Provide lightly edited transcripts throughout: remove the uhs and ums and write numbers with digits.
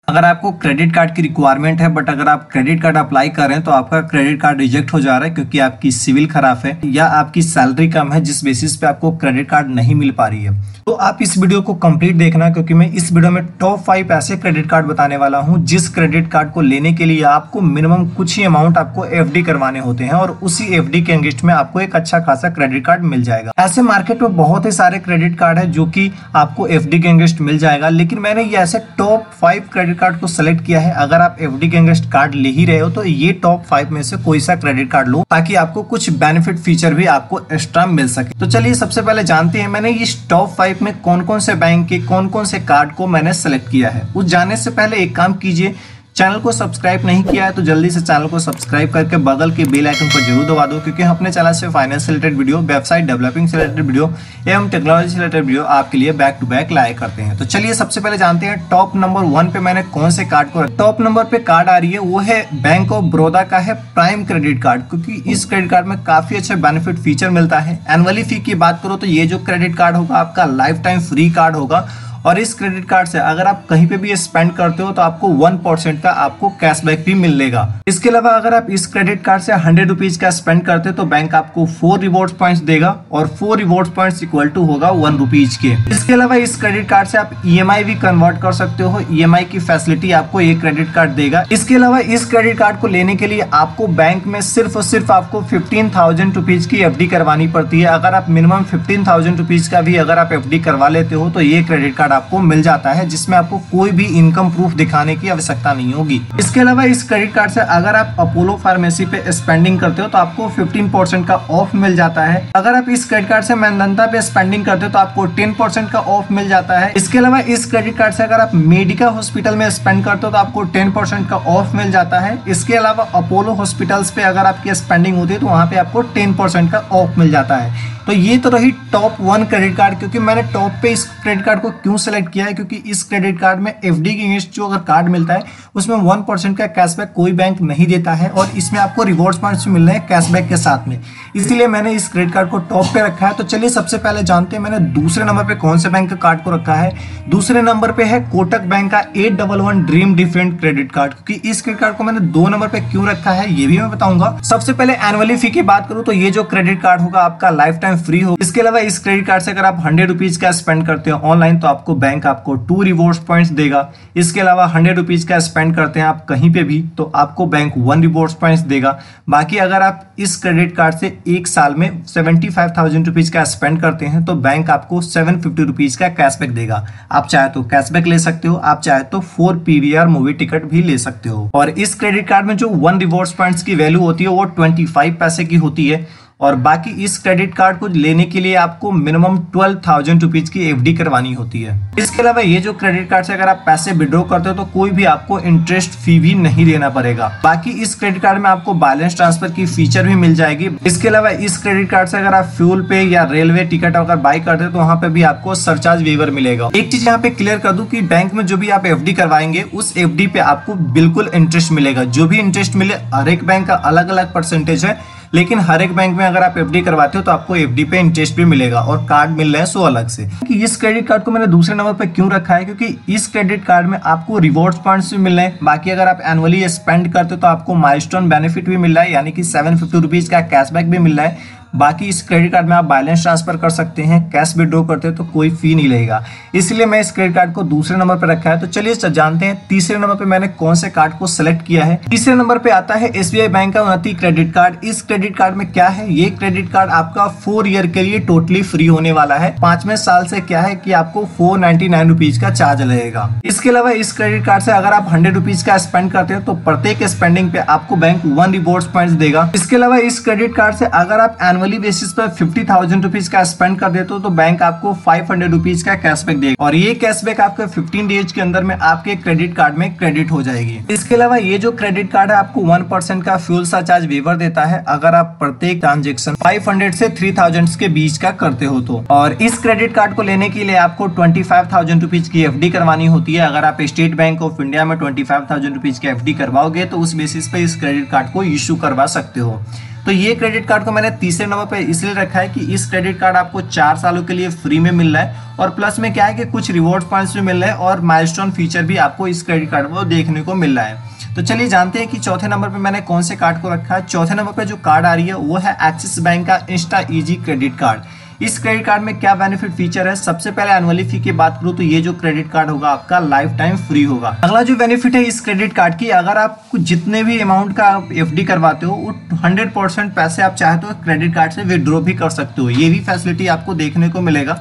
अगर आपको credit card की रिक्वायरमेंट है बट अगर आप क्रेडिट कार्ड अप्लाई कर रहे हैं तो आपका क्रेडिट कार्ड रिजेक्ट हो जा रहा है क्योंकि आपकी सिविल खराब है या आपकी सैलरी कम है जिस बेसिस पे आपको क्रेडिट कार्ड नहीं मिल पा रही है। तो आप इस वीडियो को कंप्लीट देखना क्योंकि मैं इस वीडियो में टॉप 5 ऐसे क्रेडिट कार्ड बताने वाला हूं जिस क्रेडिट कार्ड को लेने के लिए आपको मिनिमम कुछ ही अमाउंट आपको एफडी करवाने होते हैं और उसी एफडी के अगेंस्ट में आपको एक अच्छा खासा क्रेडिट कार्ड मिल जाएगा। ऐसे मार्केट में बहुत ही सारे क्रेडिट कार्ड है जो कि आपको एफडी के अगेंस्ट मिल जाएगा, लेकिन मैंने ये ऐसे टॉप 5 क्रेडिट कार्ड को सेलेक्ट किया है। अगर आप एफडी के अगेंस्ट कार्ड ले ही रहे हो तो ये टॉप 5 में से कोई सा क्रेडिट कार्ड लो ताकि आपको कुछ बेनिफिट फीचर भी आपको एक्स्ट्रा मिल सके। तो चलिए सबसे पहले जानते हैं मैंने इस टॉप 5 में कौन कौन से बैंक के कौन कौन से कार्ड को मैंने सेलेक्ट किया है। उस जाने से पहले एक काम कीजिए, चैनल को सब्सक्राइब नहीं किया है तो जल्दी से चैनल को सब्सक्राइब करके बगल के बेल आइकन को जरूर दबा दो क्योंकि हम अपने चैनल से फाइनेंस से रिलेटेड वीडियो, वेबसाइट डेवलपिंग से रिलेटेड वीडियो एवं टेक्नोलॉजी से रिलेटेड वीडियो आपके लिए बैक टू बैक लाया करते हैं। तो चलिए सबसे पहले जानते हैं टॉप नंबर 1 पे मैंने कौन से कार्ड को। टॉप नंबर पे कार्ड आ रही है वो है बैंक ऑफ बड़ौदा का है प्राइम क्रेडिट कार्ड, क्योंकि इस क्रेडिट कार्ड में काफी अच्छे बेनिफिट फीचर मिलता है। एनुअली फी की बात करो तो ये जो क्रेडिट कार्ड होगा आपका लाइफ टाइम फ्री कार्ड होगा और इस क्रेडिट कार्ड से अगर आप कहीं पे भी स्पेंड करते हो तो आपको 1% का आपको कैशबैक भी मिलेगा। इसके अलावा अगर आप इस क्रेडिट कार्ड से 100 रुपीज का स्पेंड करते हो तो बैंक आपको 4 रिवॉर्ड पॉइंट्स देगा और 4 रिवॉर्ड पॉइंट्स इक्वल टू होगा 1 रुपीज के। इसके अलावा इस क्रेडिट कार्ड से आप ईएमआई भी कन्वर्ट कर सकते हो, ईएमआई की फैसिलिटी आपको ये क्रेडिट कार्ड देगा। इसके अलावा इस क्रेडिट कार्ड को लेने के लिए आपको बैंक में सिर्फ और सिर्फ आपको 15,000 रुपीज की एफडी करवानी पड़ती है। अगर आप मिनिमम 15,000 रुपीज का भी अगर आप एफडी करवा लेते हो तो ये क्रेडिट कार्ड आपको मिल जाता है जिसमें आपको कोई भी इनकम प्रूफ दिखाने की आवश्यकता नहीं होगी। इसके अलावा इस क्रेडिट कार्ड से अगर आप अपोलो फार्मेसी पे स्पेंडिंग करते हो तो आपको 15% का ऑफ मिल जाता है। अगर आप इस क्रेडिट कार्ड से मेदांता पे स्पेंडिंग करते हो तो आपको 10% का ऑफ मिल जाता है। इसके अलावा इस क्रेडिट कार्ड से अगर आप मेडिका हॉस्पिटल में स्पेंड करते हो तो आपको 10% का ऑफ मिल जाता है। इसके अलावा अपोलो हॉस्पिटल्स पे अगर आपकी स्पेंडिंग होती है तो वहां पे आपको 10% का ऑफ मिल जाता है। तो ये तो रही टॉप 1 क्रेडिट कार्ड। क्योंकि मैंने टॉप पे इस क्रेडिट कार्ड को क्यों सेलेक्ट किया है, क्योंकि इस क्रेडिट कार्ड में एफडी के अगेंस्ट जो अगर कार्ड मिलता है उसमें 1% का कैशबैक कोई बैंक नहीं देता है और इसमें आपको रिवॉर्ड्स पॉइंट्स मिल रहे हैं कैशबैक के साथ में, इसीलिए मैंने इस क्रेडिट कार्ड को टॉप पे रखा है। तो चलिए सबसे पहले जानते हैं मैंने दूसरे नंबर पे कौन से बैंक का कार्ड को रखा है। दूसरे नंबर पे है कोटक बैंक का 811 ड्रीम डिफरेंट क्रेडिट कार्ड। क्योंकि इस क्रेडिट कार्ड को मैंने 2 नंबर पे क्यों रखा है ये भी मैं बताऊंगा। सबसे पहले एनुअली फी की बात करूं तो ये जो क्रेडिट कार्ड होगा आपका लाइफ टाइम फ्री होगा। इसके अलावा इस क्रेडिट कार्ड से अगर आप 100 रुपीज का स्पेंड करते हो ऑनलाइन तो आपको बैंक आपको 2 रिवॉर्ड पॉइंट्स देगा। इसके अलावा 100 रुपीज का स्पेंड करते हैं आप कहीं पे भी तो आपको बैंक 1 रिवॉर्ड पॉइंट्स देगा। बाकी अगर आप इस क्रेडिट कार्ड से एक साल में 75,000 रुपीज का स्पेंड करते हैं तो बैंक आपको 750 रुपीज का कैशबैक देगा। आप चाहे तो कैशबैक ले सकते हो, आप चाहे तो 4 पीवीआर मूवी टिकट भी ले सकते हो। और इस क्रेडिट कार्ड में जो 1 रिवॉर्ड पॉइंट्स की वैल्यू होती है वो 25 पैसे की होती है। और बाकी इस क्रेडिट कार्ड को लेने के लिए आपको मिनिमम 12,000 रुपीज की एफडी करवानी होती है। इसके अलावा ये जो क्रेडिट कार्ड से अगर आप पैसे विड्रॉ करते हो तो कोई भी आपको इंटरेस्ट फी भी नहीं देना पड़ेगा। बाकी इस क्रेडिट कार्ड में आपको बैलेंस ट्रांसफर की फीचर भी मिल जाएगी। इसके अलावा इस क्रेडिट कार्ड से अगर आप फ्यूल पे या रेलवे टिकट अगर बाय करते हो तो वहां पे भी आपको सरचार्ज वेवर मिलेगा। एक चीज यहाँ पे क्लियर कर दूं कि बैंक में जो भी आप एफडी करवाएंगे उस एफडी पे आपको बिल्कुल इंटरेस्ट मिलेगा। जो भी इंटरेस्ट मिले हर एक बैंक का अलग अलग परसेंटेज है, लेकिन हर एक बैंक में अगर आप एफडी करवाते हो तो आपको एफडी पे इंटरेस्ट भी मिलेगा और कार्ड मिल रहे हैं सो अलग से। कि इस क्रेडिट कार्ड को मैंने दूसरे नंबर पे क्यों रखा है, क्योंकि इस क्रेडिट कार्ड में आपको रिवॉर्ड्स पॉइंट्स भी मिल रहे हैं। बाकी अगर आप एनुअली स्पेंड करते हो तो आपको माइलस्टोन बेनिफिट भी मिल रहा है, यानी कि 750 रुपीज का कैशबैक भी मिल रहा है। बाकी इस क्रेडिट कार्ड में आप बैलेंस ट्रांसफर कर सकते हैं, कैश विड्रॉ करते हैं तो कोई फी नहीं लगेगा, इसलिए मैं इस क्रेडिट कार्ड को दूसरे नंबर पर रखा है। तो चलिए जानते हैं तीसरे नंबर पे मैंने कौन से कार्ड को सिलेक्ट किया है। तीसरे नंबर पे आता है एसबीआई बैंक का उन्नति क्रेडिट कार्ड। इस क्रेडिट कार्ड में क्या है, ये क्रेडिट कार्ड आपका 4 ईयर के लिए टोटली फ्री होने वाला है। 5वें साल से क्या है कि आपको 499 रुपीज का चार्ज लगेगा। इसके अलावा इस क्रेडिट कार्ड से अगर आप 100 रुपीज का स्पेंड करते हो तो प्रत्येक स्पेंडिंग पे आपको बैंक 1 रिवॉर्ड पॉइंट्स देगा। इसके अलावा इस क्रेडिट कार्ड से अगर आप एनुअली बेसिस पर 50,000 रुपीज का स्पेंड कर देते हो तो बैंक आपको 500 रुपीज का कैशबैक देगा और ये कैशबैक आपके 15 डेज के अंदर में आपके क्रेडिट कार्ड में क्रेडिट हो जाएगी। इसके अलावा ये जो क्रेडिट कार्ड है आपको 1% का फ्यूल सरचार्ज वेवर देता है अगर आप प्रत्येक ट्रांजेक्शन 500 से 3,000 के बीच का करते हो तो। और इस क्रेडिट कार्ड को लेने के लिए आपको 25,000 रुपीज की एफडी करवानी होती है। अगर आप स्टेट बैंक ऑफ इंडिया में 25,000 रुपीज की एफडी करवाओगे तो उस बेसिस पे इस क्रेडिट कार्ड को इश्यू करवा सकते हो। तो ये क्रेडिट कार्ड को मैंने तीसरे नंबर पे इसलिए रखा है कि इस क्रेडिट कार्ड आपको 4 सालों के लिए फ्री में मिल रहा है और प्लस में क्या है कि कुछ रिवॉर्ड पॉइंट्स भी मिल रहे हैं और माइलस्टोन फीचर भी आपको इस क्रेडिट कार्ड में देखने को मिल रहा है। तो चलिए जानते हैं कि चौथे नंबर पे मैंने कौन से कार्ड को रखा है। चौथे नंबर पे जो कार्ड आ रही है वो है एक्सिस बैंक का इंस्टा ईजी क्रेडिट कार्ड। इस क्रेडिट कार्ड में क्या बेनिफिट फीचर है, सबसे पहले एनुअली फी की बात करूं तो ये जो क्रेडिट कार्ड होगा आपका लाइफ टाइम फ्री होगा। अगला जो बेनिफिट है इस क्रेडिट कार्ड की, अगर आप जितने भी अमाउंट का एफडी करवाते हो वो 100% पैसे आप चाहे तो क्रेडिट कार्ड से विड्रॉ भी कर सकते हो, ये भी फैसिलिटी आपको देखने को मिलेगा।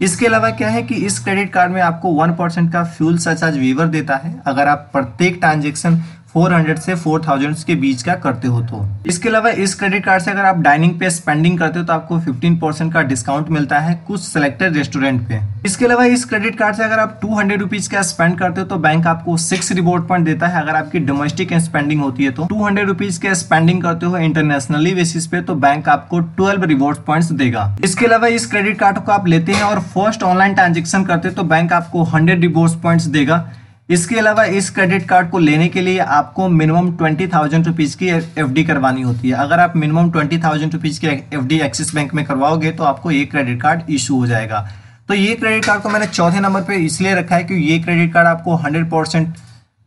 इसके अलावा क्या है कि इस क्रेडिट कार्ड में आपको 1% का फ्यूल सरचार्ज वेवर देता है अगर आप प्रत्येक ट्रांजेक्शन 400 से 4000 के बीच का करते हो तो। इसके अलावा इस क्रेडिट कार्ड से अगर आप डाइनिंग पे स्पेंडिंग करते हो तो आपको 15% का डिस्काउंट मिलता है कुछ सिलेक्टेड रेस्टोरेंट पे। इसके अलावा इस क्रेडिट कार्ड से अगर आप 200 रुपीज का स्पेंड करते हो तो बैंक आपको 6 रिवॉर्ड पॉइंट देता है। अगर आपकी डोमेस्टिक स्पेंडिंग होती है तो 200 रुपीज के स्पेंडिंग करते हो इंटरनेशनली बेसिस पे तो बैंक आपको 12 रिवॉर्ड पॉइंट्स देगा। इसके अलावा इस क्रेडिट कार्ड को आप लेते हैं और फर्स्ट ऑनलाइन ट्रांजेक्शन करते हो तो बैंक आपको 100 रिवॉर्ड पॉइंट्स देगा। इसके अलावा इस क्रेडिट कार्ड को लेने के लिए आपको मिनिमम 20,000 रुपीज की एफडी करवानी होती है। अगर आप मिनिमम 20,000 रुपीज की एफडी एक्सिस बैंक में करवाओगे तो आपको ये क्रेडिट कार्ड इशू हो जाएगा। तो ये क्रेडिट कार्ड को मैंने चौथे नंबर पे इसलिए रखा है कि ये क्रेडिट कार्ड आपको 100%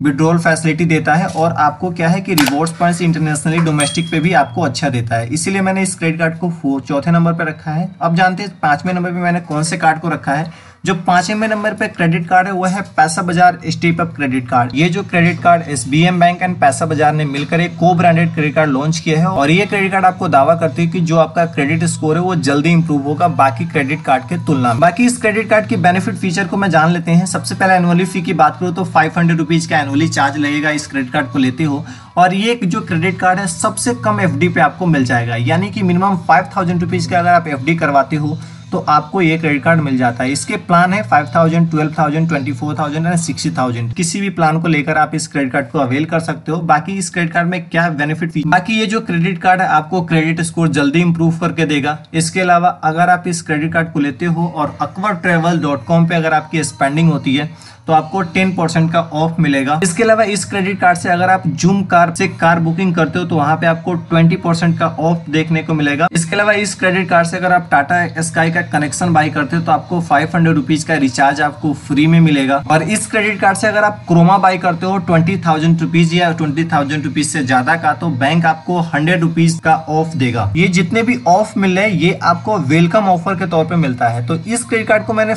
विड्रॉल फैसिलिटी देता है और आपको क्या है कि रिवॉर्ड्स पॉइंट्स इंटरनेशनली डोमेस्टिक पे भी आपको अच्छा देता है, इसीलिए मैंने इस क्रेडिट कार्ड को चौथे नंबर पे रखा है। अब जानते हैं पांचवें नंबर पे मैंने कौन से कार्ड को रखा है। जो पांचवें नंबर पे क्रेडिट कार्ड है वो है पैसा बाजार स्टेप अप क्रेडिट कार्ड। ये जो credit card SBM bank and पैसा बाजार ने मिलकर एक को ब्रांडेड क्रेडिट कार्ड लॉन्च किया है और ये क्रेडिट कार्ड आपको दावा करती है कि जो आपका क्रेडिट स्कोर है वो जल्दी इंप्रूव होगा बाकी क्रेडिट कार्ड के तुलना में। बाकी इस क्रेडिट कार्ड की बेनिफिट फीचर को मैं जान लेते हैं। सबसे पहले एनुअली फी की बात करूँ तो 500 रुपीज का एनुअली चार्ज लगेगा इस क्रेडिट कार्ड को लेते हो और ये जो क्रेडिट कार्ड है सबसे कम एफडी पे आपको मिल जाएगा, यानी कि मिनिमम 5,000 रुपीज का अगर आप एफडी करवाते हो तो आपको ये क्रेडिट कार्ड मिल जाता है। इसके प्लान है 5,000, 12,000, 24,000 और 60,000। किसी भी प्लान को लेकर आप इस क्रेडिट कार्ड को अवेल कर सकते हो। बाकी इस क्रेडिट कार्ड में क्या बेनिफिट, बाकी ये जो क्रेडिट कार्ड है आपको क्रेडिट स्कोर जल्दी इंप्रूव करके देगा। इसके अलावा अगर आप इस क्रेडिट कार्ड को लेते हो और aquatravel.com पे अगर आपकी स्पेंडिंग होती है तो आपको 10% का ऑफ मिलेगा। इसके अलावा इस क्रेडिट कार्ड से अगर आप जूम कार से कार बुकिंग करते हो तो वहां पे आपको 20% का ऑफ देखने को मिलेगा। इसके अलावा इस क्रेडिट कार्ड से अगर आप टाटा स्काई का कनेक्शन बाई करते हो तो आपको 500 रुपीज का रिचार्ज आपको फ्री में मिलेगा। और इस क्रेडिट कार्ड से अगर आप क्रोमा बाई करते हो 20,000 रुपीज या 20,000 रुपीज से ज्यादा का तो बैंक आपको 100 रुपीज का ऑफ देगा। ये जितने भी ऑफ मिल रहे हैं ये आपको वेलकम ऑफर के तौर पे मिलता है। तो इस क्रेडिट कार्ड को मैंने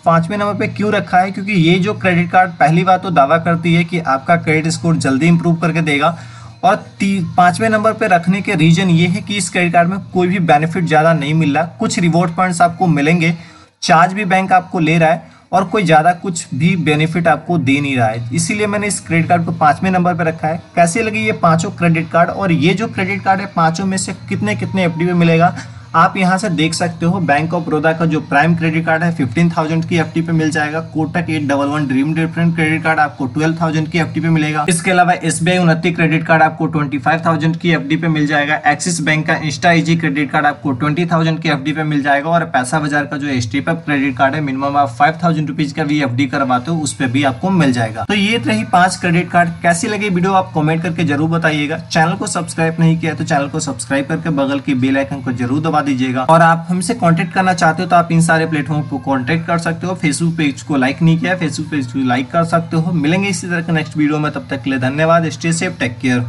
पांचवें नंबर पे क्यों रखा है, क्योंकि ये जो क्रेडिट कार्ड पहली बात तो दावा करती है कि आपका क्रेडिट स्कोर जल्दी इंप्रूव करके देगा और पांचवें नंबर पे रखने के रीजन ये है कि इस क्रेडिट कार्ड में कोई भी बेनिफिट ज्यादा नहीं मिल रहा। कुछ रिवॉर्ड पॉइंट्स आपको मिलेंगे, चार्ज भी बैंक आपको ले रहा है और कोई ज्यादा कुछ भी बेनिफिट आपको दे नहीं रहा है, इसीलिए मैंने इस क्रेडिट कार्ड को पांचवें नंबर पे रखा है। कैसे लगे ये पांचों क्रेडिट कार्ड और ये जो क्रेडिट कार्ड है पांचों में से कितने कितने एफडी में मिलेगा आप यहाँ से देख सकते हो। बैंक ऑफ बड़ौदा का जो प्राइम क्रेडिट कार्ड है 15,000 की एफडी पे मिल जाएगा। Kotak 811 dream different credit card आपको 12,000 की एफडी पे मिलेगा। इसके अलावा एसबीआई 29 क्रेडिट कार्ड आपको 25,000 की एफडी पे मिल जाएगा। एक्सिस बैंक का इंस्टा ईजी क्रेडिट कार्ड आपको 20,000 की एफडी पे मिल जाएगा। और पैसा बाजार का जो स्टेप अप क्रेडिट कार्ड है मिनिमम आप 5,000 रुपीज का भी एफडी करवाते हो उस पर भी आपको मिल जाएगा। तो ये रही 5 क्रेडिट कार्ड। कैसी लगी वीडियो आप कमेंट करके जरूर बताइएगा। चैनल को सब्सक्राइब नहीं किया तो चैनल को सब्सक्राइब करके बगल की बेल आइकन को जरूर दबा दीजिएगा। और आप हमसे कांटेक्ट करना चाहते हो तो आप इन सारे प्लेटफॉर्म को कांटेक्ट कर सकते हो। फेसबुक पेज को लाइक नहीं किया, फेसबुक पेज को लाइक कर सकते हो। मिलेंगे इसी तरह के नेक्स्ट वीडियो में, तब तक के लिए धन्यवाद। Stay safe, take care.